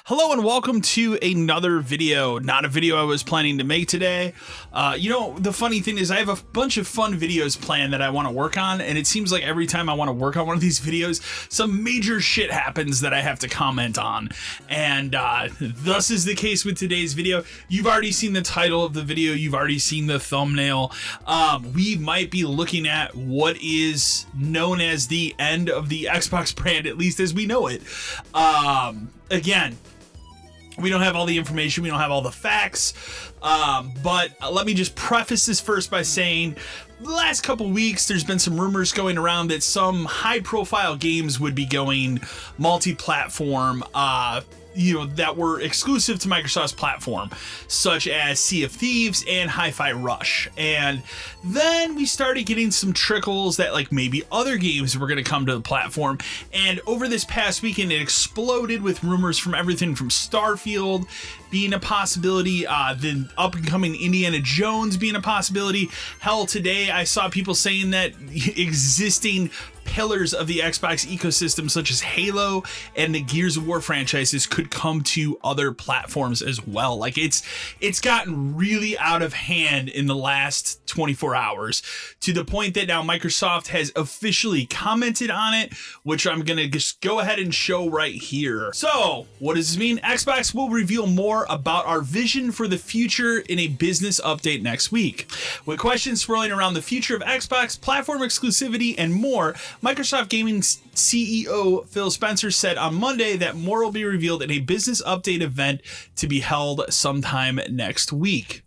Hello and welcome to another video. Not a video I was planning to make today. The funny thing is I have a bunch of fun videos planned that I want to work on, and it seems like every time I want to work on one of these videos, some major shit happens that I have to comment on. And thus is the case with today's video. You've already seen the title of the video. You've already seen the thumbnail. We might be looking at what is known as the end of the Xbox brand, at least as we know it. Again, we don't have all the information, we don't have all the facts, but let me just preface this first by saying the last couple weeks there's been some rumors going around that some high-profile games would be going multi-platform, that were exclusive to Microsoft's platform, such as Sea of Thieves and Hi-Fi Rush. And then we started getting some trickles that like maybe other games were going to come to the platform. And over this past weekend, it exploded with rumors from everything from Starfield being a possibility, the up-and-coming Indiana Jones being a possibility. Hell, today I saw people saying that existing pillars of the Xbox ecosystem such as Halo and the Gears of War franchises could come to other platforms as well. Like it's gotten really out of hand in the last 24 hours to the point that now Microsoft has officially commented on it, which I'm gonna just go ahead and show right here. So what does this mean? Xbox will reveal more about our vision for the future in a business update next week. With questions swirling around the future of Xbox, platform exclusivity, and more, Microsoft Gaming CEO Phil Spencer said on Monday that more will be revealed in a business update event to be held sometime next week.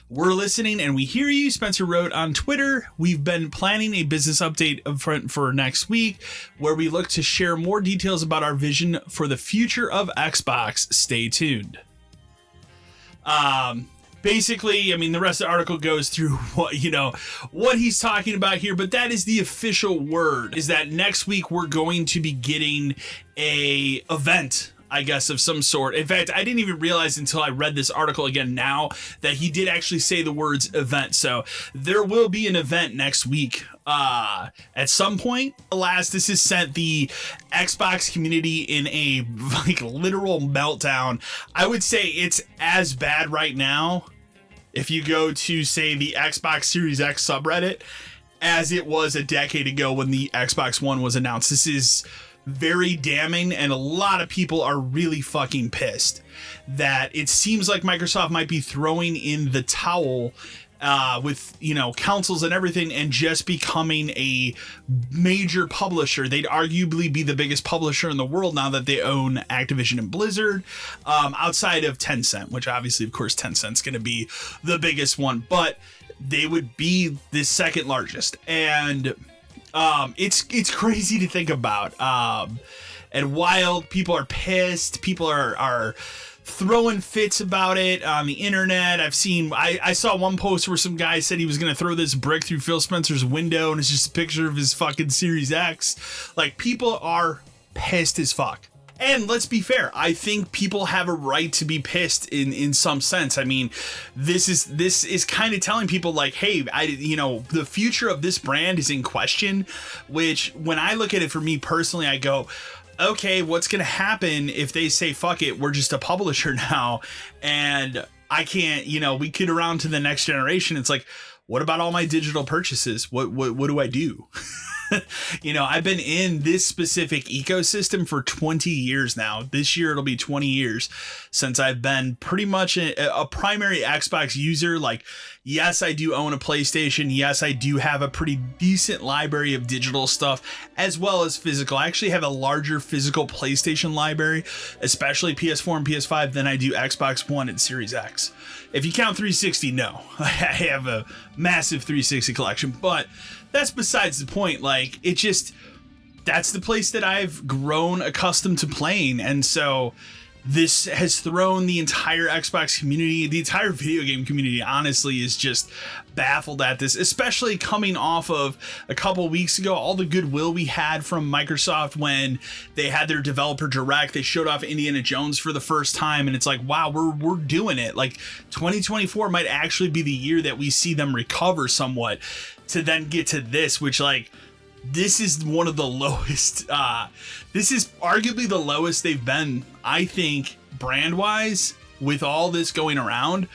We're listening and we hear you, Spencer wrote on Twitter. We've been planning a business update for next week where we look to share more details about our vision for the future of Xbox. Stay tuned. Basically, I mean, the rest of the article goes through what he's talking about here, but that is the official word, is that next week we're going to be getting a event, I guess, of some sort. In fact, I didn't even realize until I read this article again now that he did actually say the words event. So there will be an event next week at some point. Alas, this has sent the Xbox community in a literal meltdown. I would say it's as bad right now if you go to, say, the Xbox Series X subreddit as it was a decade ago when the Xbox One was announced. This is very damning, and a lot of people are really fucking pissed that it seems like Microsoft might be throwing in the towel with councils and everything and just becoming a major publisher. They'd arguably be the biggest publisher in the world now that they own Activision and Blizzard, outside of Tencent, which obviously, of course, Tencent's going to be the biggest one, but they would be the second largest. And it's crazy to think about. And while people are pissed, people are throwing fits about it on the internet. I saw one post where some guy said he was going to throw this brick through Phil Spencer's window, and it's just a picture of his fucking Series X. Like, people are pissed as fuck. And let's be fair, I think people have a right to be pissed in some sense. I mean, this is kind of telling people like, hey, the future of this brand is in question, which when I look at it for me personally, I go, okay, what's going to happen if they say, fuck it, we're just a publisher now, and I can't, we get around to the next generation. It's like, what about all my digital purchases? What do I do? I've been in this specific ecosystem for 20 years now. This year it'll be 20 years since I've been pretty much a primary Xbox user. Like, yes, I do own a PlayStation. Yes, I do have a pretty decent library of digital stuff as well as physical. I actually have a larger physical PlayStation library, especially PS4 and Ps5, than I do Xbox One and Series X. If you count 360, no. I have a massive 360 collection, but that's besides the point. Like, that's the place that I've grown accustomed to playing. And so this has thrown the entire Xbox community, the entire video game community, honestly, is just baffled at this, especially coming off of a couple weeks ago, all the goodwill we had from Microsoft when they had their developer direct. They showed off Indiana Jones for the first time, and it's like, wow, we're doing it. Like, 2024 might actually be the year that we see them recover somewhat to then get to this, which, like, this is one of the lowest. This is arguably the lowest they've been, I think, brand-wise, with all this going around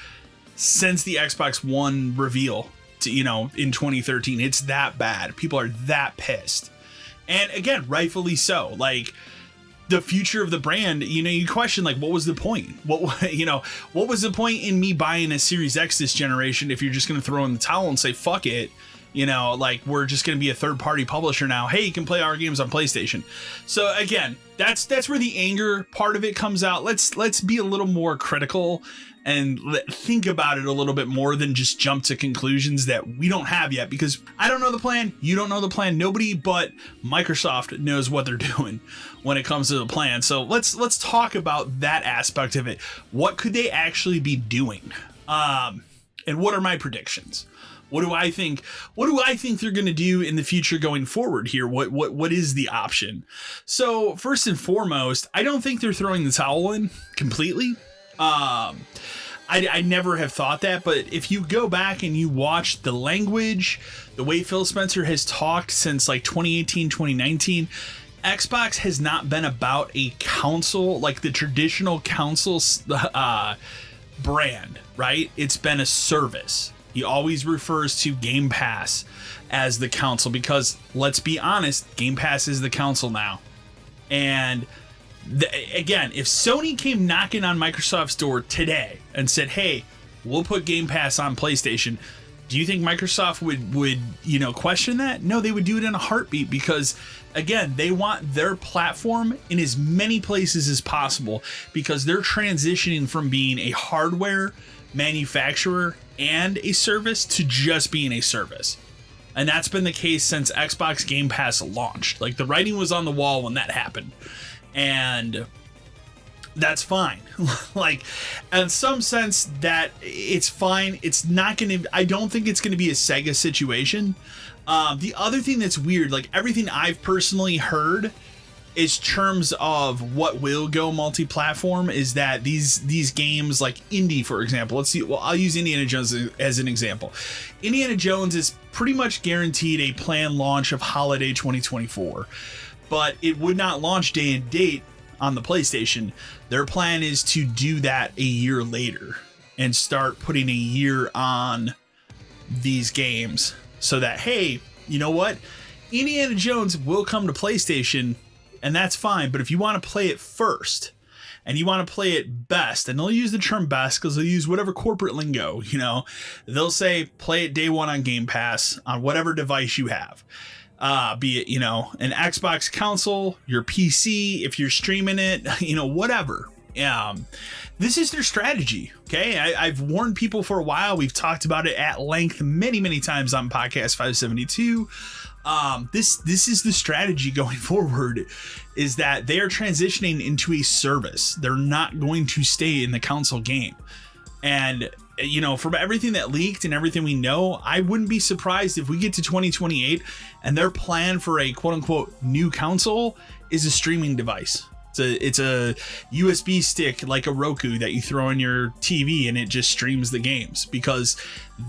since the Xbox One reveal in 2013. It's that bad. People are that pissed. And again, rightfully so. Like, the future of the brand, you question, like, what was the point? What was the point in me buying a Series X this generation if you're just going to throw in the towel and say, fuck it? Like, we're just going to be a third party publisher now. Hey, you can play our games on PlayStation. So again, that's where the anger part of it comes out. Let's be a little more critical and think about it a little bit more than just jump to conclusions that we don't have yet, because I don't know the plan. You don't know the plan. Nobody but Microsoft knows what they're doing when it comes to the plan. So let's talk about that aspect of it. What could they actually be doing? And what are my predictions? What do I think they're going to do in the future going forward here? What is the option? So first and foremost, I don't think they're throwing the towel in completely. I never have thought that, but if you go back and you watch the language, the way Phil Spencer has talked since like 2018, 2019, Xbox has not been about a console, like the traditional console brand, right? It's been a service. He always refers to Game Pass as the console because, let's be honest, Game Pass is the console now. And again, if Sony came knocking on Microsoft's door today and said, hey, we'll put Game Pass on PlayStation, do you think Microsoft would question that? No, they would do it in a heartbeat because, again, they want their platform in as many places as possible because they're transitioning from being a hardware manufacturer and a service to just being a service. And that's been the case since Xbox Game Pass launched. Like, the writing was on the wall when that happened. And that's fine. Like, in some sense, that it's fine. It's not going to, I don't think it's going to be a Sega situation. The other thing that's weird, like everything I've personally heard is terms of what will go multi-platform is that these games like Indy, for example, let's see, well, I'll use Indiana Jones as an example. Indiana Jones is pretty much guaranteed a planned launch of holiday 2024, but it would not launch day and date on the PlayStation. Their plan is to do that a year later and start putting a year on these games so that, hey, you know what? Indiana Jones will come to PlayStation, and that's fine. But if you want to play it first and you want to play it best, and they'll use the term best because they'll use whatever corporate lingo, they'll say play it day one on Game Pass on whatever device you have. Be it, an Xbox console, your PC, if you're streaming it, whatever. This is their strategy. Okay. I've warned people for a while. We've talked about it at length many, many times on podcast 572. This is the strategy going forward, is that they are transitioning into a service. They're not going to stay in the console game. And, from everything that leaked and everything we know, I wouldn't be surprised if we get to 2028 and their plan for a quote unquote new console is a streaming device. It's a USB stick like a Roku that you throw in your TV and it just streams the games, because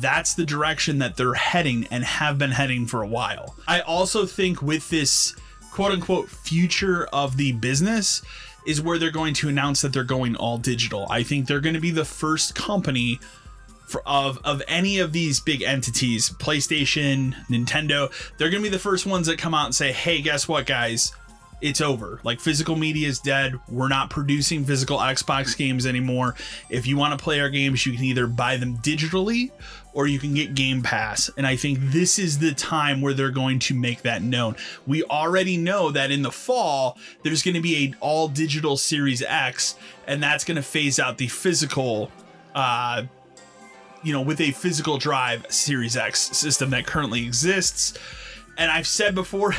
that's the direction that they're heading and have been heading for a while. I also think with this quote unquote future of the business is where they're going to announce that they're going all digital. I think they're going to be the first company of any of these big entities, PlayStation, Nintendo. They're going to be the first ones that come out and say, hey, guess what, guys? It's over. Like, physical media is dead. We're not producing physical Xbox games anymore. If you want to play our games, you can either buy them digitally or you can get Game Pass. And I think this is the time where they're going to make that known. We already know that in the fall, there's going to be an all digital Series X, and that's going to phase out the physical, with a physical drive Series X system that currently exists. And I've said before,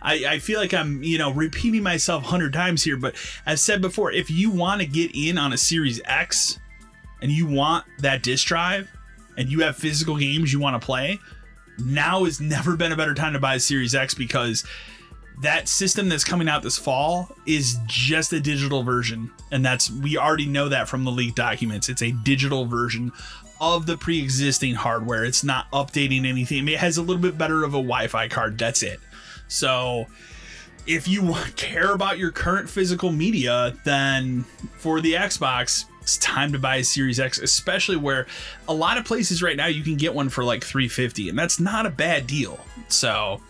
I feel like I'm, repeating myself 100 times here, but I've said before, if you want to get in on a Series X and you want that disc drive and you have physical games you want to play, now has never been a better time to buy a Series X, because that system that's coming out this fall is just a digital version. And we already know that from the leaked documents. It's a digital version of the pre-existing hardware. It's not updating anything. I mean, it has a little bit better of a Wi-Fi card. That's it. So if you care about your current physical media, then for the Xbox, it's time to buy a Series X, especially where a lot of places right now you can get one for like $350, and that's not a bad deal. So,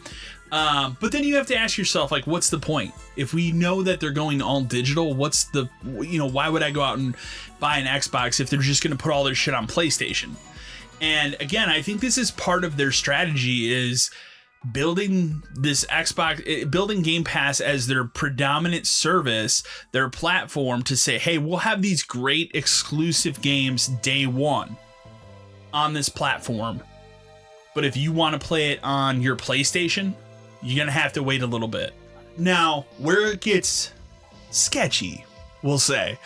but then you have to ask yourself, like, what's the point? If we know that they're going all digital, what's the, why would I go out and buy an Xbox if they're just going to put all their shit on PlayStation? And again, I think this is part of their strategy, is building this Xbox, building Game Pass as their predominant service, their platform, to say, hey, we'll have these great exclusive games day one on this platform. But if you want to play it on your PlayStation, you're going to have to wait a little bit. Now, where it gets sketchy, we'll say,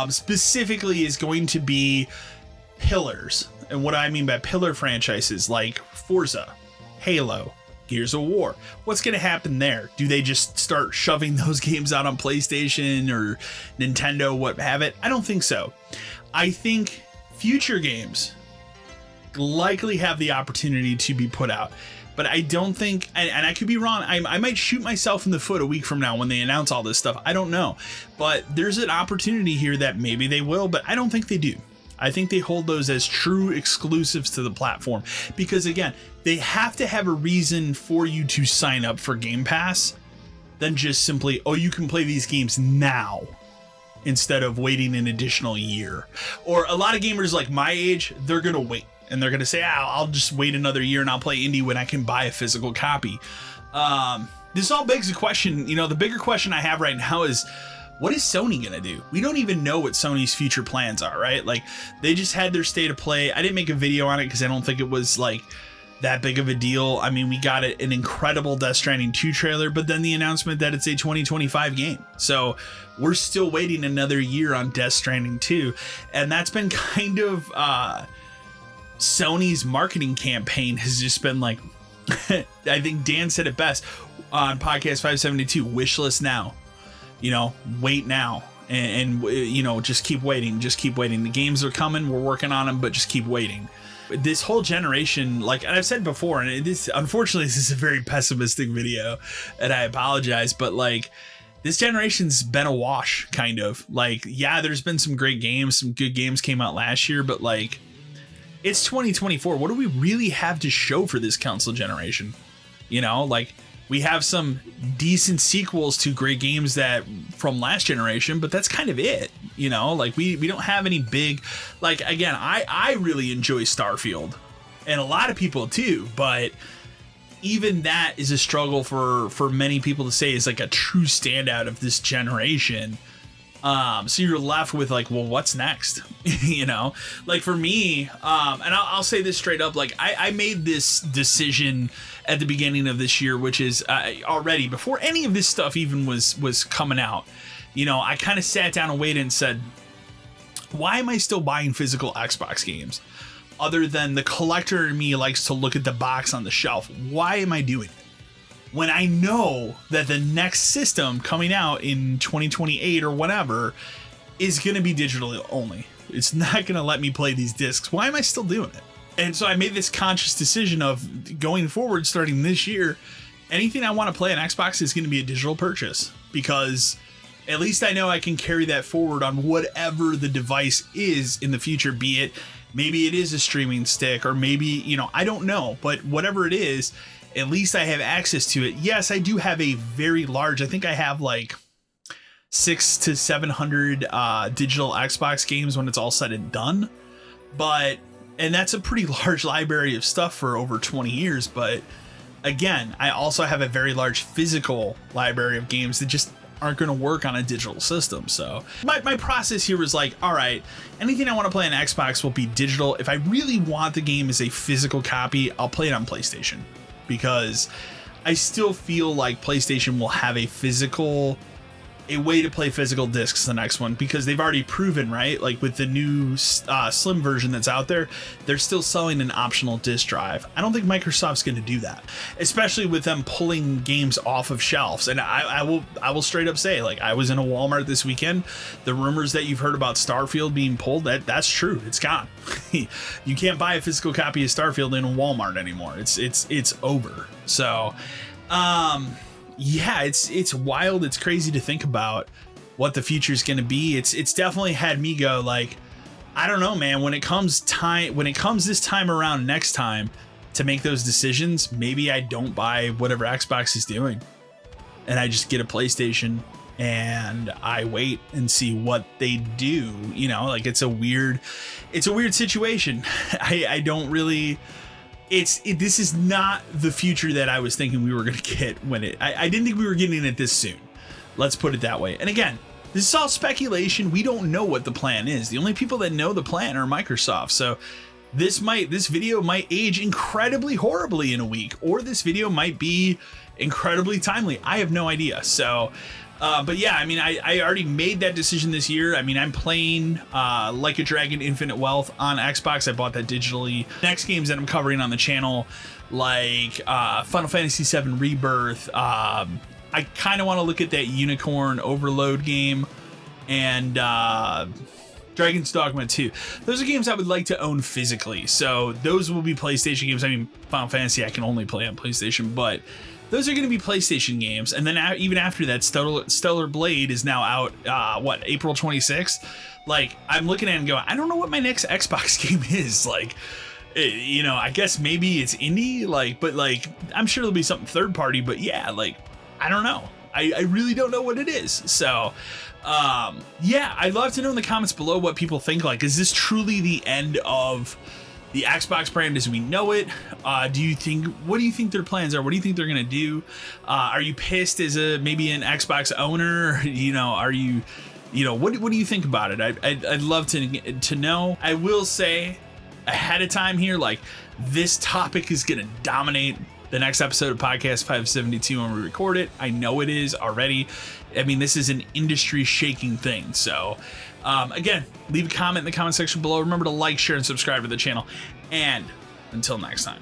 specifically is going to be pillars. And what I mean by pillar franchises like Forza, Halo, Gears of War. What's going to happen there? Do they just start shoving those games out on PlayStation or Nintendo, what have it? I don't think so. I think future games likely have the opportunity to be put out. But I don't think, and I could be wrong, I might shoot myself in the foot a week from now when they announce all this stuff. I don't know. But there's an opportunity here that maybe they will, but I don't think they do. I think they hold those as true exclusives to the platform. Because again, they have to have a reason for you to sign up for Game Pass than just simply, oh, you can play these games now, instead of waiting an additional year. Or a lot of gamers like my age, they're going to wait. And they're going to say, I'll just wait another year and I'll play indie when I can buy a physical copy. This all begs the question, the bigger question I have right now is, what is Sony going to do? We don't even know what Sony's future plans are, right? Like, they just had their state of play. I didn't make a video on it because I don't think it was like that big of a deal. I mean, we got an incredible Death Stranding 2 trailer, but then the announcement that it's a 2025 game. So we're still waiting another year on Death Stranding 2. And that's been kind of, Sony's marketing campaign has just been like, I think Dan said it best on podcast 572, wish list now, wait now, and just keep waiting. The games are coming. We're working on them, but just keep waiting. This whole generation, like, and I've said before, and unfortunately, this is a very pessimistic video, and I apologize, but like, this generation's been a wash, kind of. Like, yeah, there's been some great games, some good games came out last year, but like, it's 2024. What do we really have to show for this console generation? Like, we have some decent sequels to great games that from last generation, but that's kind of it. Like, we don't have any big, like, again, I really enjoy Starfield, and a lot of people too, but even that is a struggle for many people to say is like a true standout of this generation. So you're left with like, well, what's next? Like for me, and I'll say this straight up, like I made this decision at the beginning of this year, which is already before any of this stuff even was coming out. I kind of sat down and waited and said, why am I still buying physical Xbox games? Other than the collector in me likes to look at the box on the shelf. Why am I doing it? When I know that the next system coming out in 2028 or whatever is going to be digital only. It's not going to let me play these discs. Why am I still doing it? And so I made this conscious decision of going forward, starting this year, anything I want to play on Xbox is going to be a digital purchase, because at least I know I can carry that forward on whatever the device is in the future, be it maybe it is a streaming stick, or maybe, I don't know, but whatever it is, at least I have access to it. Yes, I do have a very large, I think I have like 600 to 700 digital Xbox games when it's all said and done. And that's a pretty large library of stuff for over 20 years. But again, I also have a very large physical library of games that just aren't going to work on a digital system. So my process here was like, all right, anything I want to play on Xbox will be digital. If I really want the game as a physical copy, I'll play it on PlayStation, because I still feel like PlayStation will have a a way to play physical discs the next one, because they've already proven, right? Like with the new slim version that's out there, they're still selling an optional disc drive. I don't think Microsoft's going to do that, especially with them pulling games off of shelves. And I will straight up say, like, I was in a Walmart this weekend. The rumors that you've heard about Starfield being pulled, that's true. It's gone. You can't buy a physical copy of Starfield in a Walmart anymore. It's over. So, yeah, it's wild. It's crazy to think about what the future is going to be. It's definitely had me go like, I don't know, man, when it comes this time around next time to make those decisions, maybe I don't buy whatever Xbox is doing and I just get a PlayStation and I wait and see what they do. You know, like it's a weird situation. I don't really, this is not the future that I was thinking we were going to get I didn't think we were getting it this soon. Let's put it that way. And again, this is all speculation. We don't know what the plan is. The only people that know the plan are Microsoft. So this video might age incredibly horribly in a week, or this video might be incredibly timely. I have no idea. So, but yeah, I mean, I already made that decision this year. I mean, I'm playing Like a Dragon Infinite Wealth on Xbox. I bought that digitally. Next games that I'm covering on the channel, like Final Fantasy VII Rebirth. I kind of want to look at that Unicorn Overload game, and Dragon's Dogma 2. Those are games I would like to own physically. So those will be PlayStation games. I mean, Final Fantasy I can only play on PlayStation, but those are going to be PlayStation games. And then even after that, Stellar Blade is now out, April 26th? Like, I'm looking at it and going, I don't know what my next Xbox game is. Like, you know, I guess maybe it's indie, like, but like, I'm sure there'll be something third party, but yeah, like, I don't know. I really don't know what it is. So, yeah, I'd love to know in the comments below what people think. Like, is this truly the end of the Xbox brand as we know it? What do you think their plans are? What do you think they're gonna do? Are you pissed as maybe an Xbox owner? You know, what do you think about it? I'd love to know. I will say ahead of time here, like, this topic is gonna dominate the next episode of Podcast 572 when we record it. I know it is already. I mean, this is an industry shaking thing. So again, leave a comment in the comment section below. Remember to like, share, and subscribe to the channel. And until next time.